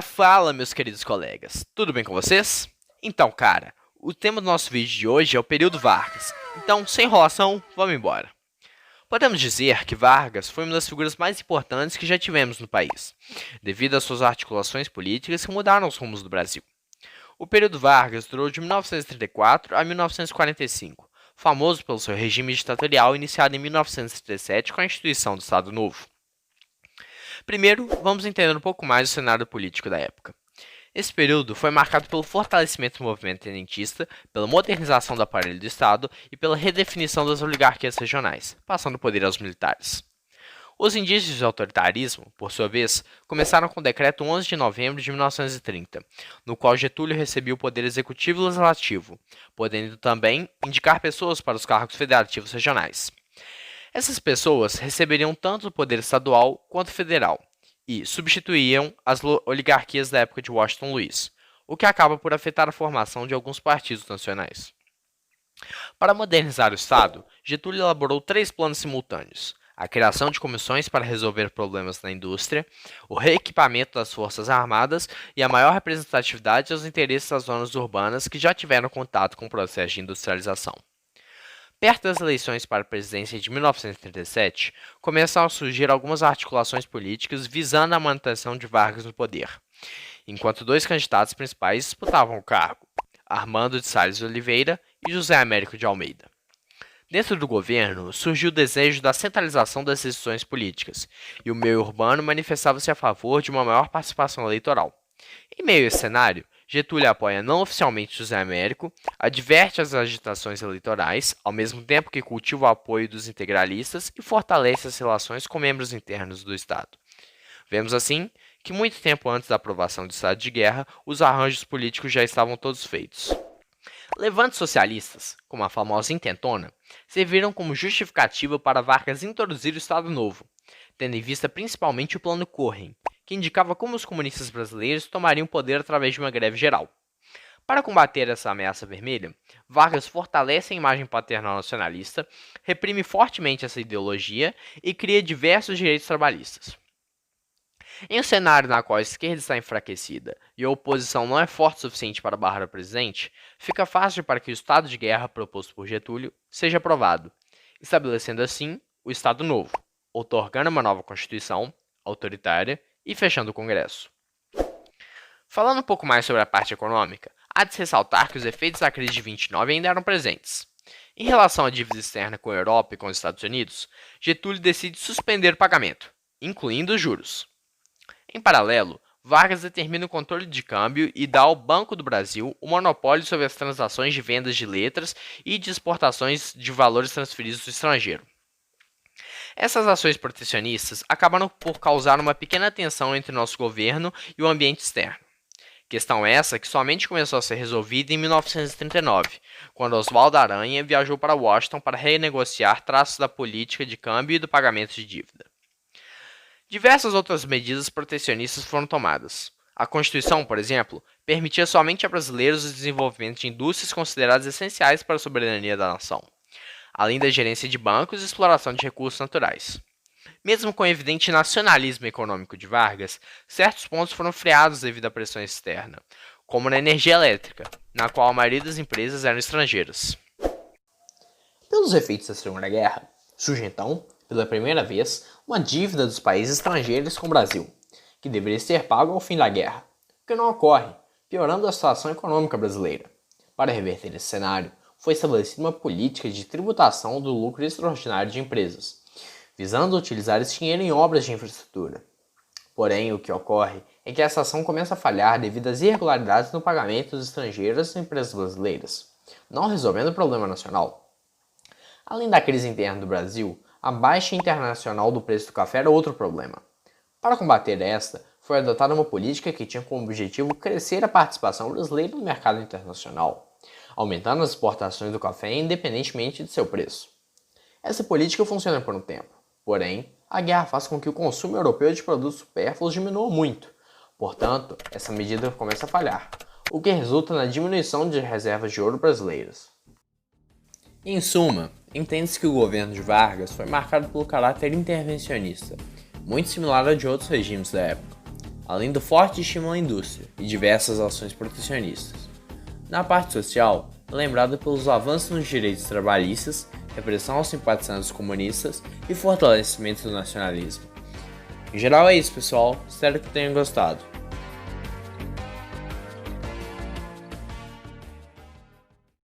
Fala, meus queridos colegas. Tudo bem com vocês? Então, cara, o tema do nosso vídeo de hoje é o período Vargas. Então, sem enrolação, vamos embora. Podemos dizer que Vargas foi uma das figuras mais importantes que já tivemos no país, devido às suas articulações políticas que mudaram os rumos do Brasil. O período Vargas durou de 1934 a 1945, famoso pelo seu regime ditatorial iniciado em 1937 com a instituição do Estado Novo. Primeiro, vamos entender um pouco mais o cenário político da época. Esse período foi marcado pelo fortalecimento do movimento tenentista, pela modernização do aparelho do Estado e pela redefinição das oligarquias regionais, passando o poder aos militares. Os indícios de autoritarismo, por sua vez, começaram com o decreto 11 de novembro de 1930, no qual Getúlio recebia o poder executivo e legislativo, podendo também indicar pessoas para os cargos federativos regionais. Essas pessoas receberiam tanto o poder estadual quanto federal e substituíam as oligarquias da época de Washington Luiz, o que acaba por afetar a formação de alguns partidos nacionais. Para modernizar o Estado, Getúlio elaborou 3 planos simultâneos: a criação de comissões para resolver problemas na indústria, o reequipamento das forças armadas e a maior representatividade aos interesses das zonas urbanas que já tiveram contato com o processo de industrialização. Perto das eleições para a presidência de 1937, começaram a surgir algumas articulações políticas visando a manutenção de Vargas no poder, enquanto 2 candidatos principais disputavam o cargo, Armando de Salles Oliveira e José Américo de Almeida. Dentro do governo, surgiu o desejo da centralização das decisões políticas, e o meio urbano manifestava-se a favor de uma maior participação eleitoral. Em meio a esse cenário, Getúlio apoia não oficialmente José Américo, adverte as agitações eleitorais, ao mesmo tempo que cultiva o apoio dos integralistas e fortalece as relações com membros internos do Estado. Vemos assim que muito tempo antes da aprovação do estado de guerra, os arranjos políticos já estavam todos feitos. Levantes socialistas, como a famosa Intentona, serviram como justificativa para Vargas introduzir o Estado Novo, tendo em vista principalmente o Plano Corren, que indicava como os comunistas brasileiros tomariam poder através de uma greve geral. Para combater essa ameaça vermelha, Vargas fortalece a imagem paternal nacionalista, reprime fortemente essa ideologia e cria diversos direitos trabalhistas. Em um cenário na qual a esquerda está enfraquecida e a oposição não é forte o suficiente para barrar o presidente, fica fácil para que o estado de guerra proposto por Getúlio seja aprovado, estabelecendo assim o Estado Novo, outorgando uma nova Constituição autoritária e fechando o Congresso. Falando um pouco mais sobre a parte econômica, há de se ressaltar que os efeitos da crise de 29 ainda eram presentes. Em relação à dívida externa com a Europa e com os Estados Unidos, Getúlio decide suspender o pagamento, incluindo os juros. Em paralelo, Vargas determina o controle de câmbio e dá ao Banco do Brasil o monopólio sobre as transações de vendas de letras e de exportações de valores transferidos do estrangeiro. Essas ações protecionistas acabaram por causar uma pequena tensão entre nosso governo e o ambiente externo. Questão essa que somente começou a ser resolvida em 1939, quando Oswaldo Aranha viajou para Washington para renegociar traços da política de câmbio e do pagamento de dívida. Diversas outras medidas protecionistas foram tomadas. A Constituição, por exemplo, permitia somente a brasileiros o desenvolvimento de indústrias consideradas essenciais para a soberania da nação, além da gerência de bancos e exploração de recursos naturais. Mesmo com o evidente nacionalismo econômico de Vargas, certos pontos foram freados devido à pressão externa, como na energia elétrica, na qual a maioria das empresas eram estrangeiras. Pelos efeitos da Segunda Guerra, surge então, pela primeira vez, uma dívida dos países estrangeiros com o Brasil, que deveria ser pago ao fim da guerra, o que não ocorre, piorando a situação econômica brasileira. Para reverter esse cenário, foi estabelecida uma política de tributação do lucro extraordinário de empresas, visando utilizar esse dinheiro em obras de infraestrutura. Porém, o que ocorre é que essa ação começa a falhar devido às irregularidades no pagamento dos estrangeiros às empresas brasileiras, não resolvendo o problema nacional. Além da crise interna do Brasil, a baixa internacional do preço do café era outro problema. Para combater esta, foi adotada uma política que tinha como objetivo crescer a participação brasileira no mercado internacional, aumentando as exportações do café independentemente de seu preço. Essa política funciona por um tempo, porém, a guerra faz com que o consumo europeu de produtos supérfluos diminua muito. Portanto, essa medida começa a falhar, o que resulta na diminuição de reservas de ouro brasileiras. Em suma, entende-se que o governo de Vargas foi marcado pelo caráter intervencionista, muito similar ao de outros regimes da época. além do forte estímulo à indústria e diversas ações protecionistas. Na parte social, é lembrado pelos avanços nos direitos trabalhistas, repressão aos simpatizantes comunistas e fortalecimento do nacionalismo. Em geral é isso, pessoal. Espero que tenham gostado.